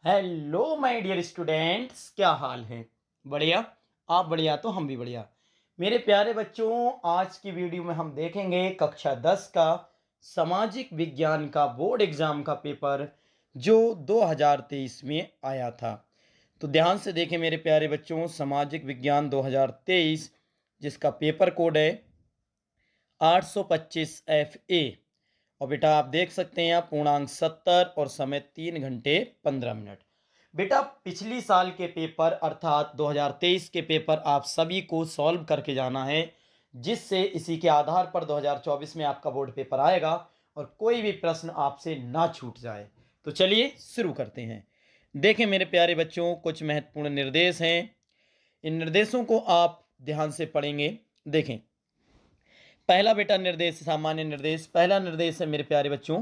Hello my dear students, क्या हाल है? बढ़िया। आप बढ़िया तो हम भी बढ़िया। मेरे प्यारे बच्चों, आज की वीडियो में हम देखेंगे कक्षा 10 का सामाजिक विज्ञान का बोर्ड एग्जाम का पेपर जो 2023 में आया था। तो ध्यान से देखें मेरे प्यारे बच्चों, सामाजिक विज्ञान 2023 जिसका पेपर कोड है 825 FA। और बेटा आप देख सकते हैं यहाँ पूर्णांक 70 और समय 3 घंटे 15 मिनट। बेटा पिछली साल के पेपर अर्थात 2023 के पेपर आप सभी को सॉल्व करके जाना है, जिससे इसी के आधार पर 2024 में आपका बोर्ड पेपर आएगा और कोई भी प्रश्न आपसे ना छूट जाए। तो चलिए शुरू करते हैं। देखें मेरे प्यारे बच्चों, कुछ महत्वपूर्ण निर्देश हैं। इन निर्देशों को आप ध्यान से पढ़ेंगे। देखें, पहला बेटा निर्देश, सामान्य निर्देश। पहला निर्देश है मेरे प्यारे बच्चों,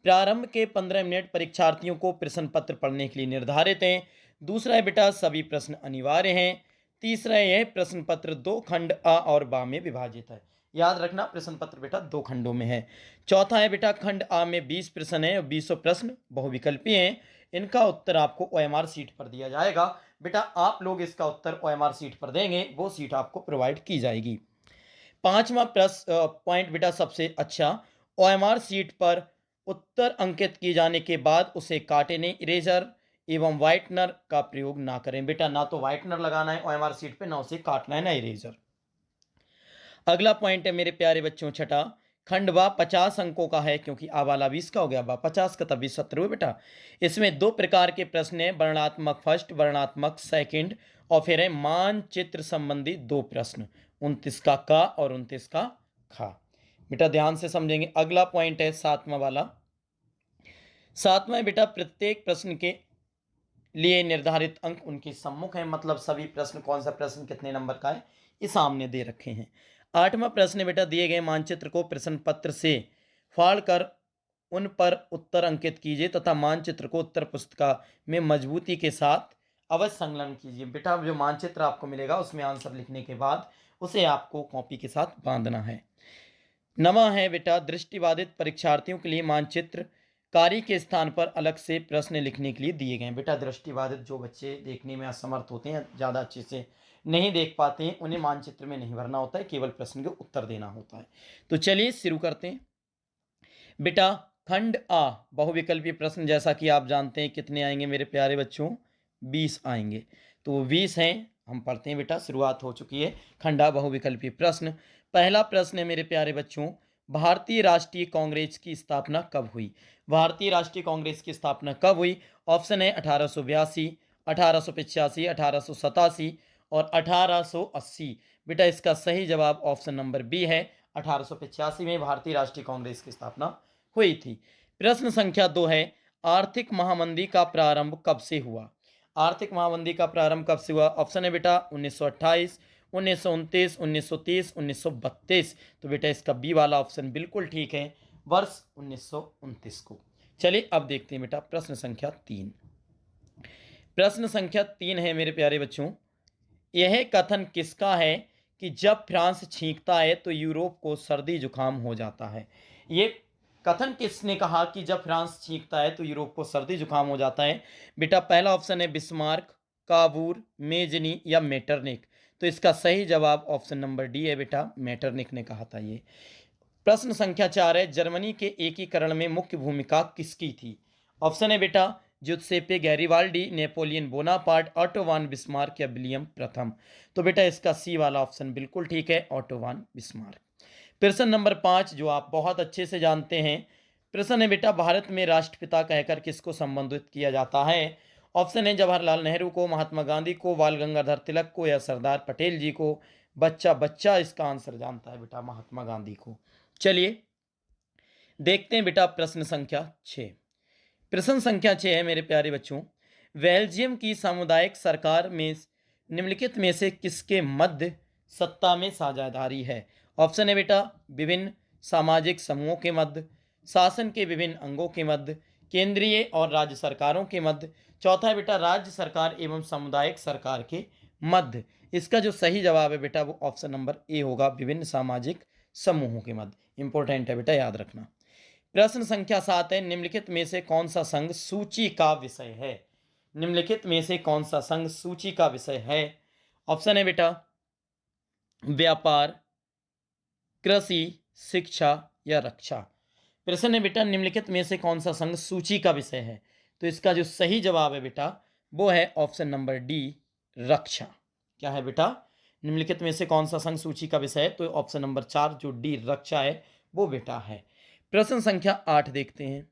प्रारंभ के 15 मिनट परीक्षार्थियों को प्रश्न पत्र पढ़ने के लिए निर्धारित हैं। दूसरा है बेटा, सभी प्रश्न अनिवार्य हैं। तीसरा है, प्रश्न पत्र 2 खंड अ और ब में विभाजित है। याद रखना, प्रश्न पत्र बेटा 2 खंडों में है। चौथा है बेटा, खंड अ में 20 प्रश्न है और 20 प्रश्न बहुविकल्पीय हैं। इनका उत्तर आपको OMR सीट पर दिया जाएगा। बेटा आप लोग इसका उत्तर OMR सीट पर देंगे, वो सीट आपको प्रोवाइड की जाएगी। पांचवा प्रश्न पॉइंट बेटा सबसे अच्छा, OMR सीट पर उत्तर अंकित किए जाने के बाद उसे काटे नहीं, इरेजर एवं व्हाइटनर का प्रयोग ना करें। बेटा ना तो व्हाइटनर लगाना है OMR सीट पे, ना उसे काटना है, ना इरेजर। अगला पॉइंट है मेरे प्यारे बच्चों छठा, खंड व 50 अंकों का है, क्योंकि आ वाला 20 का हो गया, बा 50 का, तब 20 हुए बेटा। इसमें दो प्रकार के प्रश्न हैं, वर्णात्मक फर्स्ट, वर्णात्मक सेकंड, और फिर है मानचित्र संबंधी दो प्रश्न, 29 का और 29 का खा। बेटा ध्यान से समझेंगे। अगला पॉइंट है सातवां वाला। सातवां बेटा, प्रत्येक प्रश्न के लिए निर्धारित अंक उनके सम्मुख है, मतलब सभी प्रश्न, कौन सा प्रश्न कितने नंबर का है, ये सामने दे रखे हैं। आठवां प्रश्न बेटा, दिए गए मानचित्र को प्रश्न पत्र से फाड़ कर उन पर उत्तर अंकित कीजिए तथा मानचित्र को उत्तर पुस्तिका में मजबूती के साथ अवश्य संलग्न कीजिए। बेटा जो मानचित्र आपको मिलेगा उसमें आंसर लिखने के बाद उसे आपको कॉपी के साथ बांधना है। नवा है बेटा, दृष्टिबाधित परीक्षार्थियों के लिए मानचित्र कारी के स्थान पर अलग से प्रश्न लिखने के लिए दिए गए हैं। बेटा दृष्टिबाधित जो बच्चे देखने में असमर्थ होते हैं, ज़्यादा अच्छे से नहीं देख पाते हैं, उन्हें मानचित्र में नहीं भरना होता है, केवल प्रश्न के उत्तर देना होता है। तो चलिए शुरू करते हैं। बेटा खंड आ बहुविकल्पीय प्रश्न, जैसा कि आप जानते हैं कितने आएंगे मेरे प्यारे बच्चों, 20 आएंगे। तो वो 20 हैं, हम पढ़ते हैं बेटा, शुरुआत हो चुकी है। खंड आ बहुविकल्पीय प्रश्न। पहला प्रश्न है मेरे प्यारे बच्चों, भारतीय राष्ट्रीय कांग्रेस की स्थापना कब हुई? भारतीय राष्ट्रीय कांग्रेस की स्थापना कब हुई? ऑप्शन है 1882, 1885, 1887 और 1880। बेटा इसका सही जवाब ऑप्शन नंबर बी है, 1885 में भारतीय राष्ट्रीय कांग्रेस की स्थापना हुई थी। प्रश्न संख्या 2 है, आर्थिक महामंदी का प्रारंभ कब से हुआ? आर्थिक महामंदी का प्रारंभ कब से हुआ? ऑप्शन है बेटा 1928, 1929, 1930, 1932। तो बेटा इसका बी वाला ऑप्शन बिल्कुल ठीक है, वर्ष 1929 को। चलिए अब देखते हैं बेटा प्रश्न संख्या 3। प्रश्न संख्या 3 है मेरे प्यारे बच्चों, यह कथन किसका है कि जब फ्रांस छींकता है तो यूरोप को सर्दी जुकाम हो जाता है? ये कथन किसने कहा कि जब फ्रांस छींकता है तो यूरोप को सर्दी जुकाम हो जाता है? बेटा पहला ऑप्शन है बिस्मार्क, काबूर, मेजनी या मेटरनिक। तो इसका सही जवाब ऑप्शन नंबर डी है बेटा, मेटरनिक ने कहा था ये। प्रश्न संख्या 4 है, जर्मनी के एकीकरण में मुख्य भूमिका किसकी थी? ऑप्शन है बेटा जुत्सेपे गैरिबाल्डी, नेपोलियन बोनापार्ट, ऑटो वान बिस्मार्क या विलियम प्रथम। तो बेटा इसका सी वाला ऑप्शन बिल्कुल ठीक है, ऑटो वान बिस्मार्क। प्रश्न नंबर 5 जो आप बहुत अच्छे से जानते हैं, प्रश्न है बेटा, भारत में राष्ट्रपिता कहकर किसको संबोधित किया जाता है? ऑप्शन है जवाहरलाल नेहरू को, महात्मा गांधी को, बाल गंगाधर तिलक को या सरदार पटेल जी को। बच्चा बच्चा इसका आंसर जानता है बेटा, महात्मा गांधी को। चलिए देखते हैं बेटा प्रश्न संख्या 6। प्रश्न संख्या 6 है मेरे प्यारे बच्चों, बेल्जियम की सामुदायिक सरकार में निम्नलिखित में से किसके मध्य सत्ता में साझेदारी है? ऑप्शन है बेटा विभिन्न सामाजिक समूहों के मध्य, शासन के विभिन्न अंगों के मध्य, केंद्रीय और राज्य सरकारों के मध्य। चौथा है बेटा राज्य सरकार एवं सामुदायिक सरकार के मध्य। इसका जो सही जवाब है बेटा वो ऑप्शन नंबर ए होगा, विभिन्न सामाजिक समूहों के मध्य। इंपॉर्टेंट है बेटा, याद रखना। प्रश्न संख्या 7 है, निम्नलिखित में से कौन सा संघ सूची का विषय है? निम्नलिखित में से कौन सा संघ सूची का विषय है? ऑप्शन है बेटा व्यापार, कृषि, शिक्षा या रक्षा। प्रश्न है बेटा निम्नलिखित में से कौन सा संघ सूची का विषय है? तो इसका जो सही जवाब है बेटा वो है ऑप्शन नंबर डी, रक्षा। क्या है बेटा? निम्नलिखित में से कौन सा संघ सूची का विषय है? तो ऑप्शन नंबर 4 जो डी रक्षा है वो बेटा है। प्रश्न संख्या 8 देखते हैं।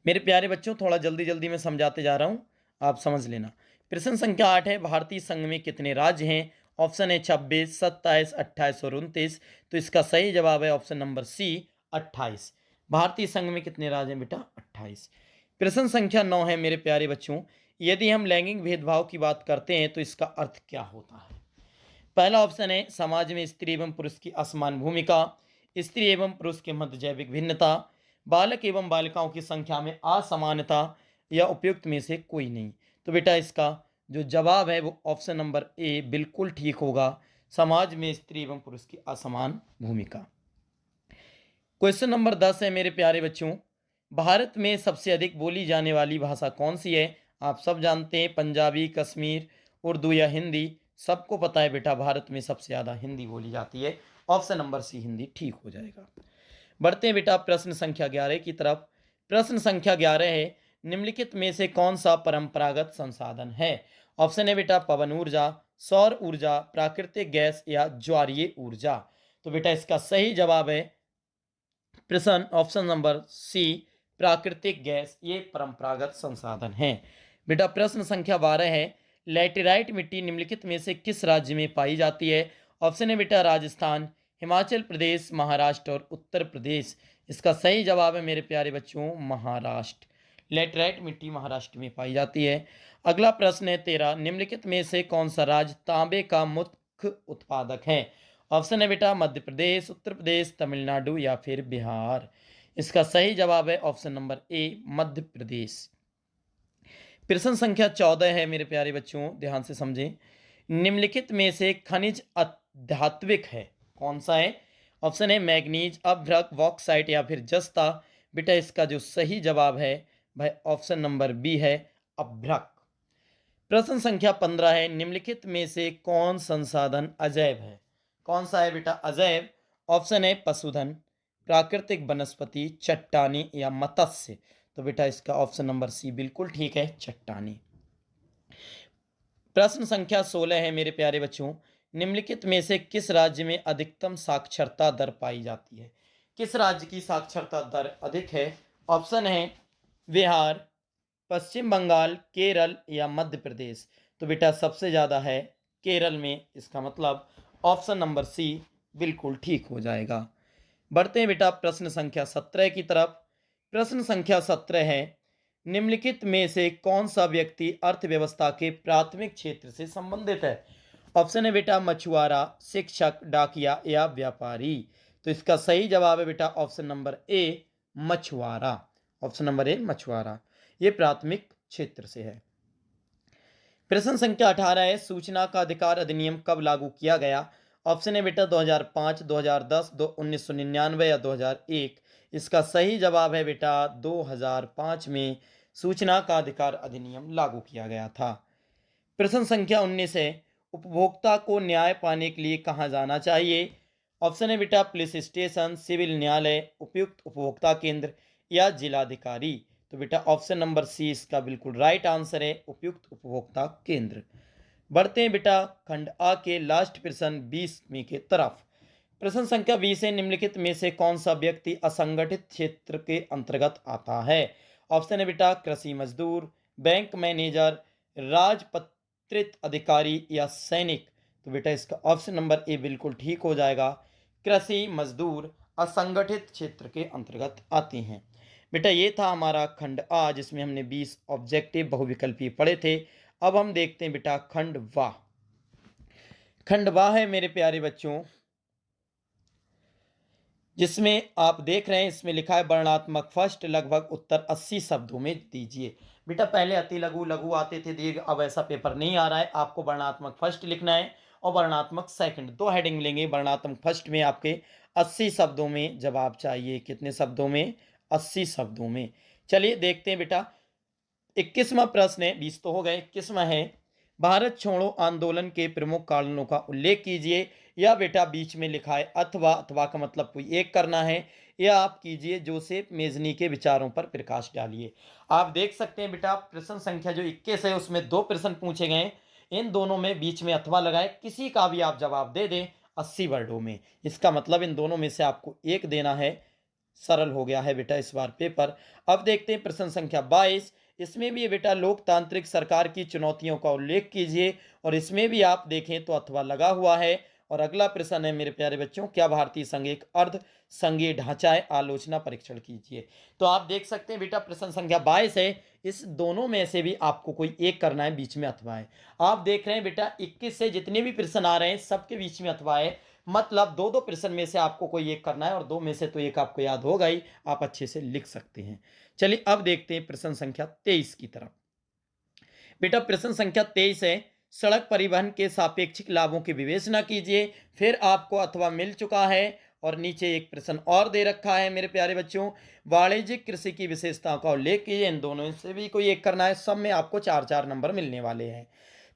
मेरे प्यारे बच्चों थोड़ा जल्दी जल्दी में समझाते जा रहा हूं, आप समझ लेना। प्रश्न संख्या 8 है भारतीय संघ में कितने राज्य हैं? ऑप्शन है 26, 27, 28 और 29। तो इसका सही जवाब है ऑप्शन नंबर सी, 28। भारतीय संघ में कितने राज्य हैं बेटा? 28। प्रश्न संख्या 9 है मेरे प्यारे बच्चों, यदि हम लैंगिक भेदभाव की बात करते हैं तो इसका अर्थ क्या होता है? पहला ऑप्शन है समाज में स्त्री एवं पुरुष की असमान भूमिका, स्त्री एवं पुरुष के मध्य जैविक भिन्नता, बालक एवं बालिकाओं की संख्या में असमानता या उपयुक्त में से कोई नहीं। तो बेटा इसका जो जवाब है वो ऑप्शन नंबर ए बिल्कुल ठीक होगा, समाज में स्त्री एवं पुरुष की असमान भूमिका। क्वेश्चन नंबर 10 है मेरे प्यारे बच्चों, भारत में सबसे अधिक बोली जाने वाली भाषा कौन सी है? आप सब जानते हैं पंजाबी, कश्मीर, उर्दू या हिंदी। सबको पता है बेटा भारत में सबसे ज़्यादा हिंदी बोली जाती है। ऑप्शन नंबर सी हिंदी ठीक हो जाएगा। बढ़ते हैं बेटा प्रश्न संख्या 11 की तरफ। प्रश्न संख्या 11 है निम्नलिखित में से कौन सा परंपरागत संसाधन है? ऑप्शन है बेटा पवन ऊर्जा, सौर ऊर्जा, प्राकृतिक गैस या ज्वारीय ऊर्जा। तो बेटा इसका सही जवाब है प्रश्न ऑप्शन नंबर सी, प्राकृतिक गैस, ये परंपरागत संसाधन है। बेटा प्रश्न संख्या 12 है लैटेराइट मिट्टी निम्नलिखित में से किस राज्य में पाई जाती है? ऑप्शन है बेटा राजस्थान, हिमाचल प्रदेश, महाराष्ट्र और उत्तर प्रदेश। इसका सही जवाब है मेरे प्यारे बच्चों महाराष्ट्र। लैटेराइट मिट्टी महाराष्ट्र में पाई जाती है। अगला प्रश्न है 13, निम्नलिखित में से कौन सा राज्य तांबे का मुख्य उत्पादक है? ऑप्शन है बेटा मध्य प्रदेश, उत्तर प्रदेश, तमिलनाडु या फिर बिहार। इसका सही जवाब है option number A, Madhya Pradesh. प्रश्न संख्या 14 है मेरे प्यारे बच्चों, ध्यान से समझें। निम्नलिखित में से खनिज अधात्विक है, कौन सा है? ऑप्शन है मैग्नीज, अभ्रक, बॉक्साइट या फिर जस्ता। बेटा इसका जो सही जवाब है भाई ऑप्शन नंबर बी है, अभ्रक। प्रश्न संख्या 15 है निम्नलिखित में से कौन संसाधन अजैव है? कौन सा है बेटा अजैव? ऑप्शन है पशुधन, प्राकृतिक वनस्पति, चट्टानी या मत्स्य। तो बेटा इसका ऑप्शन नंबर सी बिल्कुल ठीक है, चट्टानी। प्रश्न संख्या 16 है मेरे प्यारे बच्चों, निम्नलिखित में से किस राज्य में अधिकतम साक्षरता दर पाई जाती है? किस राज्य की साक्षरता दर अधिक है? ऑप्शन है बिहार, पश्चिम बंगाल, केरल या मध्य प्रदेश। तो बेटा सबसे ज़्यादा है केरल में, इसका मतलब ऑप्शन नंबर सी बिल्कुल ठीक हो जाएगा। बढ़ते हैं बेटा प्रश्न संख्या 17 की तरफ। प्रश्न संख्या 17 है निम्नलिखित में से कौन सा व्यक्ति अर्थव्यवस्था के प्राथमिक क्षेत्र से संबंधित है? ऑप्शन है बेटा मछुआरा, शिक्षक, डाकिया या व्यापारी। तो इसका सही जवाब है बेटा ऑप्शन नंबर ए, मछुआरा। ऑप्शन नंबर ए, मछुआरा, ये प्राथमिक क्षेत्र से है। प्रश्न संख्या 18 है सूचना का अधिकार अधिनियम कब लागू किया गया? ऑप्शन है बेटा 2005, 2010, 1999 या 2001। इसका सही जवाब है बेटा 2005 में सूचना का अधिकार अधिनियम लागू किया गया था। प्रश्न संख्या 19 है उपभोक्ता को न्याय पाने के लिए कहाँ जाना चाहिए? ऑप्शन है बेटा पुलिस स्टेशन, सिविल न्यायालय, उपयुक्त उपभोक्ता केंद्र या जिलाधिकारी। तो बेटा ऑप्शन नंबर सी इसका बिल्कुल राइट आंसर है, उपयुक्त उपभोक्ता केंद्र। बढ़ते हैं बेटा खंड आ के लास्ट प्रश्न 20 में के तरफ। प्रश्न संख्या 20 है निम्नलिखित में से कौन सा व्यक्ति असंगठित क्षेत्र के अंतर्गत आता है? ऑप्शन है बेटा कृषि मजदूर, बैंक मैनेजर, राजपत्रित अधिकारी या सैनिक। तो बेटा इसका ऑप्शन नंबर ए बिल्कुल ठीक हो जाएगा, कृषि मजदूर असंगठित क्षेत्र के अंतर्गत आते हैं। बेटा ये था हमारा खंड आ जिसमें हमने 20 ऑब्जेक्टिव बहुविकल्पी पढ़े थे। अब हम देखते हैं बेटा खंड वाह। खंड वाह है मेरे प्यारे बच्चों जिसमें आप देख रहे हैं इसमें लिखा है वर्णात्मक फर्स्ट, लगभग उत्तर 80 शब्दों में दीजिए। बेटा पहले अति लघु लघु आते थे दीर्घ, अब ऐसा पेपर नहीं आ रहा है, आपको वर्णात्मक फर्स्ट लिखना है और वर्णात्मक सेकंड, दो हेडिंग लेंगे। वर्णात्मक फर्स्ट में आपके 80 शब्दों में जवाब चाहिए, कितने शब्दों में? 80 शब्दों में। चलिए देखते हैं बेटा 21वां प्रश्न है, 20 तो हो गए, 21वां है, भारत छोड़ो आंदोलन के प्रमुख कारणों का उल्लेख कीजिए। या बेटा बीच में लिखा है अथवा, अथवा का मतलब कोई एक करना है, या आप कीजिए जोसेफ मेजनी के विचारों पर प्रकाश डालिए। आप देख सकते हैं बेटा प्रश्न संख्या जो 21 है उसमें दो प्रश्न पूछे गए, इन दोनों में बीच में अथवा लगाए, किसी का भी आप जवाब दे दें 80 वर्डों में, इसका मतलब इन दोनों में से आपको एक देना है। सरल हो गया है बेटा इस बार पेपर। अब देखते हैं प्रश्न संख्या 22, इसमें भी बेटा लोकतांत्रिक सरकार की चुनौतियों का उल्लेख कीजिए, और इसमें भी आप देखें तो अथवा लगा हुआ है। और अगला प्रश्न है मेरे प्यारे बच्चों, क्या भारतीय संघ एक अर्ध संघीय ढांचा है, आलोचना परीक्षण कीजिए। तो आप देख सकते हैं बेटा प्रश्न संख्या 22 है, इस दोनों में से भी आपको कोई एक करना है, बीच में अथवा है। आप देख रहे हैं बेटा 21 से जितने भी प्रश्न आ रहे हैं सबके बीच में अथवा है, मतलब दो दो प्रश्न में से आपको कोई एक करना है, और दो में से तो एक आपको याद होगा ही, आप अच्छे से लिख सकते हैं। चलिए अब देखते हैं प्रश्न संख्या 23 की तरफ। बेटा प्रश्न संख्या 23 है, सड़क परिवहन के सापेक्षिक लाभों की विवेचना कीजिए। फिर आपको अथवा मिल चुका है, और नीचे एक प्रश्न और दे रखा है मेरे प्यारे बच्चों, वाणिज्यिक कृषि की विशेषताओं का उल्लेख कीजिए। इन दोनों से भी कोई एक करना है, सब में आपको 4-4 नंबर मिलने वाले हैं।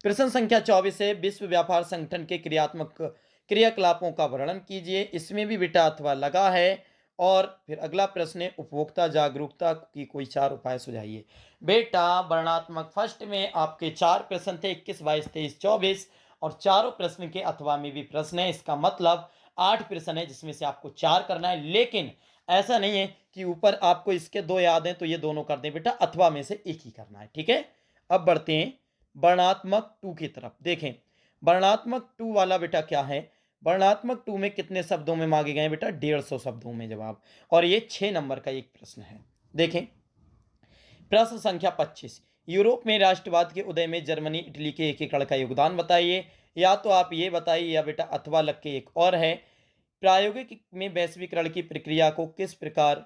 प्रश्न संख्या 24 है, विश्व व्यापार संगठन के क्रियात्मक क्रियाकलापों का वर्णन कीजिए। इसमें भी बेटा अथवा लगा है। और फिर अगला प्रश्न है, उपभोक्ता जागरूकता की कोई 4 उपाय सुझाइए। बेटा वर्णात्मक फर्स्ट में आपके 4 प्रश्न थे, 21, 22, 23, 24, और चारों प्रश्न के अथवा में भी प्रश्न है, इसका मतलब 8 प्रश्न है जिसमें से आपको 4 करना है। लेकिन ऐसा नहीं है कि ऊपर आपको इसके 2 याद हैं तो ये दोनों कर दें, बेटा अथवा में से एक ही करना है, ठीक है। अब बढ़ते हैं वर्णात्मक 2 की तरफ। देखें वर्णात्मक 2 वाला बेटा क्या है, वर्णात्मक 2 में कितने शब्दों में मांगे गए बेटा, 150 शब्दों में जवाब, और ये 6 नंबर का एक प्रश्न है। देखें प्रश्न संख्या 25, यूरोप में राष्ट्रवाद के उदय में जर्मनी इटली के एकीकरण का योगदान बताइए। या तो आप ये बताइए, या बेटा अथवा लग के एक और है, प्रायोगिक में वैश्वीकरण की प्रक्रिया को किस प्रकार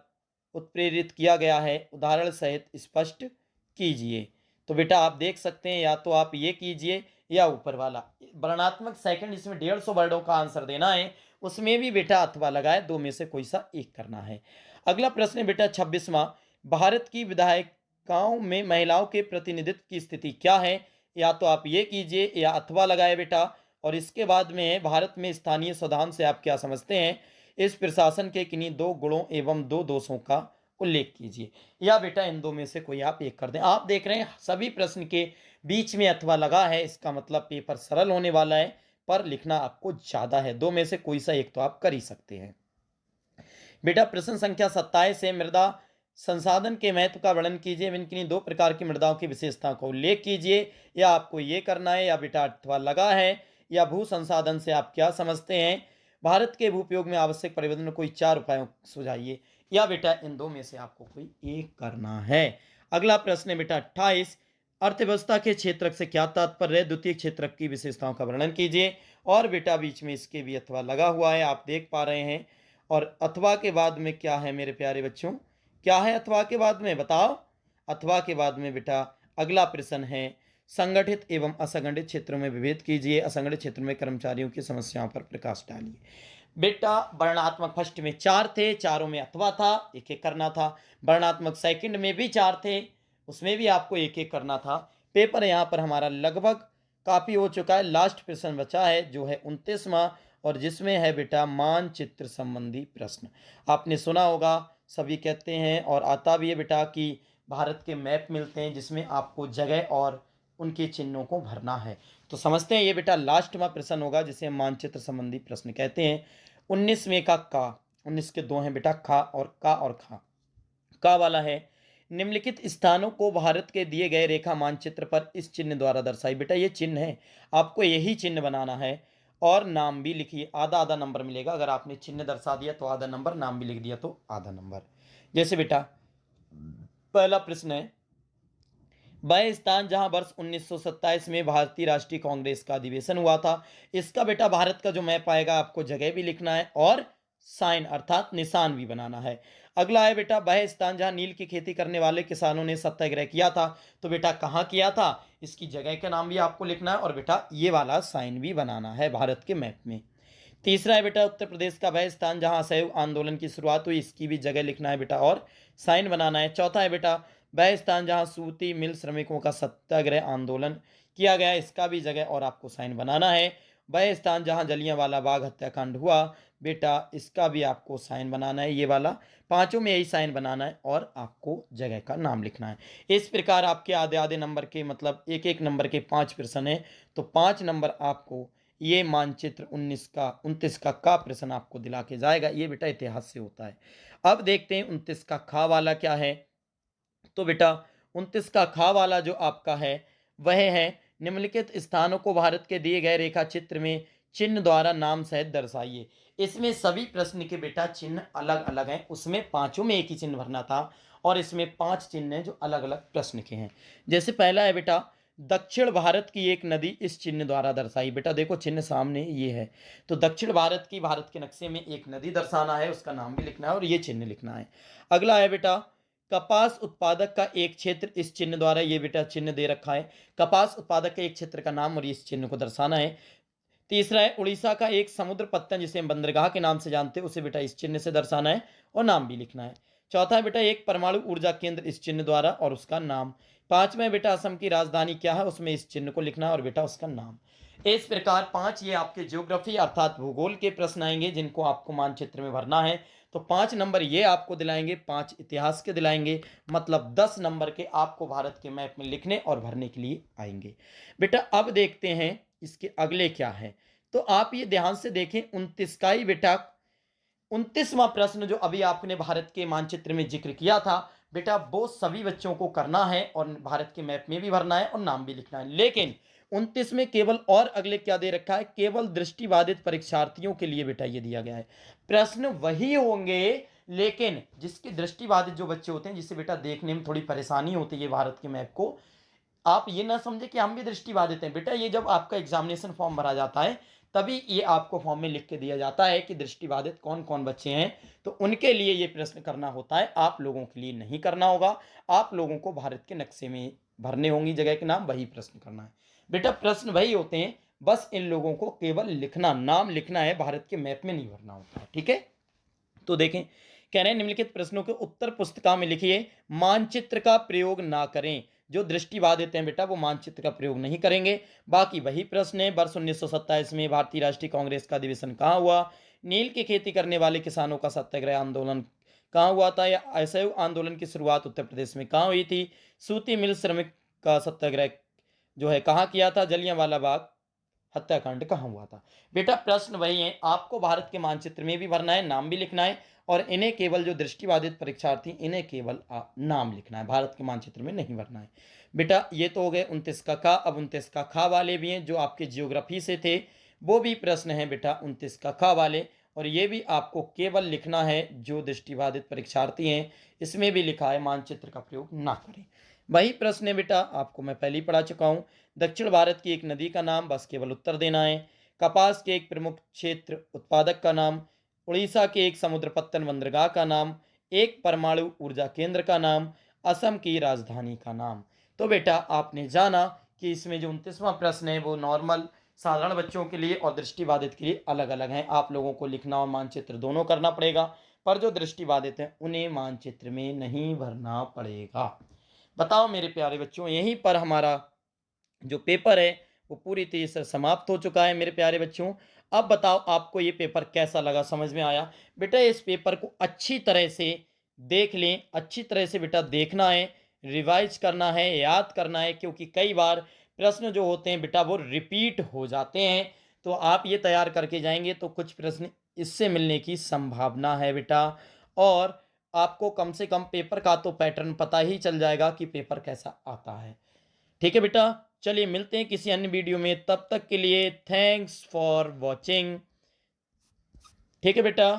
उत्प्रेरित किया गया है, उदाहरण सहित स्पष्ट कीजिए। तो बेटा आप देख सकते हैं, या तो आप ये कीजिए या ऊपर वाला वर्णात्मक सेकंड, जिसमें 150 वर्डों का आंसर देना है, उसमें भी बेटा अथवा लगाए, दो में से कोई सा एक करना है। अगला प्रश्न है बेटा 26वां, भारत की विधायिकाओं में महिलाओं के प्रतिनिधित्व की स्थिति क्या है। या तो आप ये कीजिए या अथवा लगाए बेटा। और इसके बाद में है, भारत में स्थानीय स्वधान से आप क्या समझते हैं, इस प्रशासन के किन्हीं 2 गुणों एवं 2 दोषों का उल्लेख कीजिए। या बेटा इन दो में से कोई आप एक कर दें। आप देख रहे हैं सभी प्रश्न के बीच में अथवा लगा है, इसका मतलब पेपर सरल होने वाला है, पर लिखना आपको ज्यादा है, दो में से कोई सा एक तो आप कर ही सकते हैं। बेटा प्रश्न संख्या 27 है, मृदा संसाधन के महत्व का वर्णन कीजिए, इन किन्हीं 2 प्रकार की मृदाओं की विशेषताओं का उल्लेख कीजिए। या आपको ये करना है, या बेटा अथवा लगा है, या भू संसाधन से आप क्या समझते हैं, भारत के भूपयोग में आवश्यक परिवर्तन कोई 4 उपायों सुझाइए। या बेटा इन दो में से आपको कोई एक करना है। अगला प्रश्न है बेटा 28, अर्थव्यवस्था के क्षेत्रक से क्या तात्पर्य है, द्वितीय क्षेत्रक की विशेषताओं का वर्णन कीजिए। और बेटा बीच में इसके भी अथवा लगा हुआ है, आप देख पा रहे हैं। और अथवा के बाद में क्या है मेरे प्यारे बच्चों, क्या है अथवा के बाद में बताओ। अथवा के बाद में बेटा अगला प्रश्न है, संगठित एवं असंगठित क्षेत्रों में विभेद कीजिए, असंगठित क्षेत्रों में कर्मचारियों की समस्याओं पर प्रकाश डालिए। बेटा वर्णात्मक फर्स्ट में 4 थे, चारों में अथवा था, एक एक करना था। वर्णात्मक सेकंड में भी 4 थे, उसमें भी आपको एक एक करना था। पेपर यहाँ पर हमारा लगभग काफी हो चुका है, लास्ट प्रश्न बचा है जो है 29वां, और जिसमें है बेटा मानचित्र संबंधी प्रश्न। आपने सुना होगा, सभी कहते हैं और आता भी है बेटा कि भारत के मैप मिलते हैं जिसमें आपको जगह और उनके चिन्हों को भरना है। तो समझते हैं ये बेटा लास्ट में प्रश्न होगा जिसे हम मानचित्र संबंधी प्रश्न कहते हैं। 19वें का 19 के 2 हैं बेटा, खा और का और खा। का वाला है, निम्नलिखित स्थानों को भारत के दिए गए रेखा मानचित्र पर इस चिन्ह द्वारा दर्शाई। बेटा ये चिन्ह है, आपको यही चिन्ह बनाना है, और नाम भी लिखिए, आधा आधा नंबर मिलेगा। अगर आपने चिन्ह दर्शा दिया तो आधा नंबर, नाम भी लिख दिया तो आधा नंबर। जैसे बेटा पहला प्रश्न है, वह स्थान जहां वर्ष 1927 में भारतीय राष्ट्रीय कांग्रेस का अधिवेशन हुआ था। इसका बेटा भारत का जो मैप आएगा आपको जगह भी लिखना है और साइन अर्थात निशान भी बनाना है। अगला है बेटा, वह स्थान जहां नील की खेती करने वाले किसानों ने सत्याग्रह किया था। तो बेटा कहाँ किया था, इसकी जगह का नाम भी आपको लिखना है, और बेटा ये वाला साइन भी बनाना है भारत के मैप में। तीसरा है बेटा, उत्तर प्रदेश का वह स्थान जहां असहयोग आंदोलन की शुरुआत हुई, इसकी भी जगह लिखना है बेटा और साइन बनाना है। चौथा है बेटा, वह स्थान जहाँ सूती मिल श्रमिकों का सत्याग्रह आंदोलन किया गया, इसका भी जगह और आपको साइन बनाना है। वह स्थान जहाँ जलियांवाला बाग हत्याकांड हुआ, बेटा इसका भी आपको साइन बनाना है, ये वाला पांचों में यही साइन बनाना है और आपको जगह का नाम लिखना है। इस प्रकार आपके आधे आधे नंबर के मतलब एक एक नंबर के 5 प्रश्न है, तो 5 नंबर आपको ये मानचित्र 29 का प्रश्न आपको दिला के जाएगा। ये बेटा इतिहास से होता है। अब देखते हैं 29 का खा वाला क्या है। तो बेटा 29 का खा वाला जो आपका है वह है, निम्नलिखित स्थानों को भारत के दिए गए रेखा चित्र में चिन्ह द्वारा नाम सहित दर्शाइए। इसमें सभी प्रश्न के बेटा चिन्ह अलग अलग हैं, उसमें पांचों में एक ही चिन्ह भरना था और इसमें 5 चिन्ह हैं जो अलग अलग प्रश्न के हैं। जैसे पहला है बेटा, दक्षिण भारत की एक नदी इस चिन्ह द्वारा दर्शाई। बेटा देखो चिन्ह सामने ये है, तो दक्षिण भारत की भारत के नक्शे में एक नदी दर्शाना है, उसका नाम भी लिखना है और ये चिन्ह लिखना है। अगला है बेटा, कपास उत्पादक का एक क्षेत्र इस चिन्ह द्वारा, ये बेटा चिन्ह दे रखा है, कपास उत्पादक के एक क्षेत्र का नाम और इस चिन्ह को दर्शाना है। तीसरा है, उड़ीसा का एक समुद्र पत्तन जिसे हम बंदरगाह के नाम से जानते हैं, उसे बेटा इस चिन्ह से दर्शाना है और नाम भी लिखना है। चौथा है बेटा, एक परमाणु ऊर्जा केंद्र इस चिन्ह द्वारा और उसका नाम। पांचवा है बेटा, असम की राजधानी क्या है, उसमें इस चिन्ह को लिखना है और बेटा उसका नाम। इस प्रकार 5 ये आपके ज्योग्राफी अर्थात भूगोल के प्रश्न आएंगे जिनको आपको मानचित्र में भरना है। तो 5 नंबर ये आपको दिलाएंगे, 5 इतिहास के दिलाएंगे, मतलब 10 नंबर के आपको भारत के मैप में लिखने और भरने के लिए आएंगे। बेटा अब देखते हैं इसके अगले क्या है। तो आप ये ध्यान से देखें, 29 का ही बेटा 29वां प्रश्न जो अभी आपने भारत के मानचित्र में जिक्र किया था, बेटा वो सभी बच्चों को करना है और भारत के मैप में भी भरना है और नाम भी लिखना है। लेकिन 29 में केवल और अगले क्या दे रखा है, केवल दृष्टिबाधित परीक्षार्थियों के लिए बेटा ये दिया गया है। प्रश्न वही होंगे लेकिन जिसके दृष्टिबाधित जो बच्चे होते हैं, जिससे बेटा देखने में थोड़ी परेशानी होती है भारत के मैप को, आप ये ना समझे कि हम भी दृष्टिबाधित हैं। बेटा ये जब आपका एग्जामिनेशन फॉर्म भरा जाता है तभी ये आपको फॉर्म में लिख के दिया जाता है कि दृष्टिबाधित कौन कौन बच्चे हैं, तो उनके लिए ये प्रश्न करना होता है, आप लोगों के लिए नहीं करना होगा। आप लोगों को भारत के नक्शे में भरने होंगी जगह के नाम, वही प्रश्न करना है। बेटा प्रश्न वही होते हैं, बस इन लोगों को केवल लिखना, नाम लिखना है, भारत के मैप में नहीं भरना होता है। ठीक है, तो देखें, कह रहे हैं निम्नलिखित प्रश्नों के उत्तर पुस्तिका में लिखिए, मानचित्र का प्रयोग ना करें। जो दृष्टिबाधित हैं बेटा वो मानचित्र का प्रयोग नहीं करेंगे। बाकी वही प्रश्न है, वर्ष 1927 में भारतीय राष्ट्रीय कांग्रेस का अधिवेशन कहाँ हुआ, नील की खेती करने वाले किसानों का सत्याग्रह आंदोलन कहाँ हुआ था, या असहयोग आंदोलन की शुरुआत उत्तर प्रदेश में कहाँ हुई थी, सूती मिल श्रमिक का सत्याग्रह जो है कहाँ किया था, जलियांवाला बाग हत्याकांड कहाँ हुआ था। बेटा प्रश्न वही है, आपको भारत के मानचित्र में भी भरना है, नाम भी लिखना है और इन्हें केवल जो दृष्टिबाधित परीक्षार्थी इन्हें केवल नाम लिखना है, भारत के मानचित्र में नहीं भरना है। बेटा ये तो हो गए 29 का का। अब 29 का खा वाले भी हैं जो आपके जियोग्राफी से थे, वो भी प्रश्न है बेटा 29 का खा वाले, और ये भी आपको केवल लिखना है जो दृष्टिबाधित परीक्षार्थी हैं, इसमें भी लिखा है मानचित्र का प्रयोग ना करें। वही प्रश्न है बेटा, आपको मैं पहले ही पढ़ा चुका हूँ। दक्षिण भारत की एक नदी का नाम, बस केवल उत्तर देना है। कपास के एक प्रमुख क्षेत्र उत्पादक का नाम, उड़ीसा के एक समुद्र पत्तन बंदरगाह का नाम, एक परमाणु ऊर्जा केंद्र का नाम, असम की राजधानी का नाम। तो बेटा आपने जाना कि इसमें जो 29वां प्रश्न है वो नॉर्मल साधारण बच्चों के लिए और दृष्टिबाधित के लिए अलग अलग हैं। आप लोगों को लिखना और मानचित्र दोनों करना पड़ेगा, पर जो दृष्टिबाधित हैं उन्हें मानचित्र में नहीं भरना पड़ेगा। बताओ मेरे प्यारे बच्चों, यहीं पर हमारा जो पेपर है वो पूरी तरीके से समाप्त हो चुका है मेरे प्यारे बच्चों। अब बताओ आपको ये पेपर कैसा लगा, समझ में आया? बेटा इस पेपर को अच्छी तरह से देख लें, अच्छी तरह से बेटा देखना है, रिवाइज करना है, याद करना है, क्योंकि कई बार प्रश्न जो होते हैं बेटा वो रिपीट हो जाते हैं। तो आप ये तैयार करके जाएंगे तो कुछ प्रश्न इससे मिलने की संभावना है बेटा, और आपको कम से कम पेपर का तो पैटर्न पता ही चल जाएगा कि पेपर कैसा आता है। ठीक है बेटा, चलिए मिलते हैं किसी अन्य वीडियो में, तब तक के लिए थैंक्स फॉर वॉचिंग। ठीक है बेटा,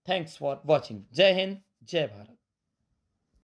थैंक्स फॉर वॉचिंग। जय हिंद, जय भारत।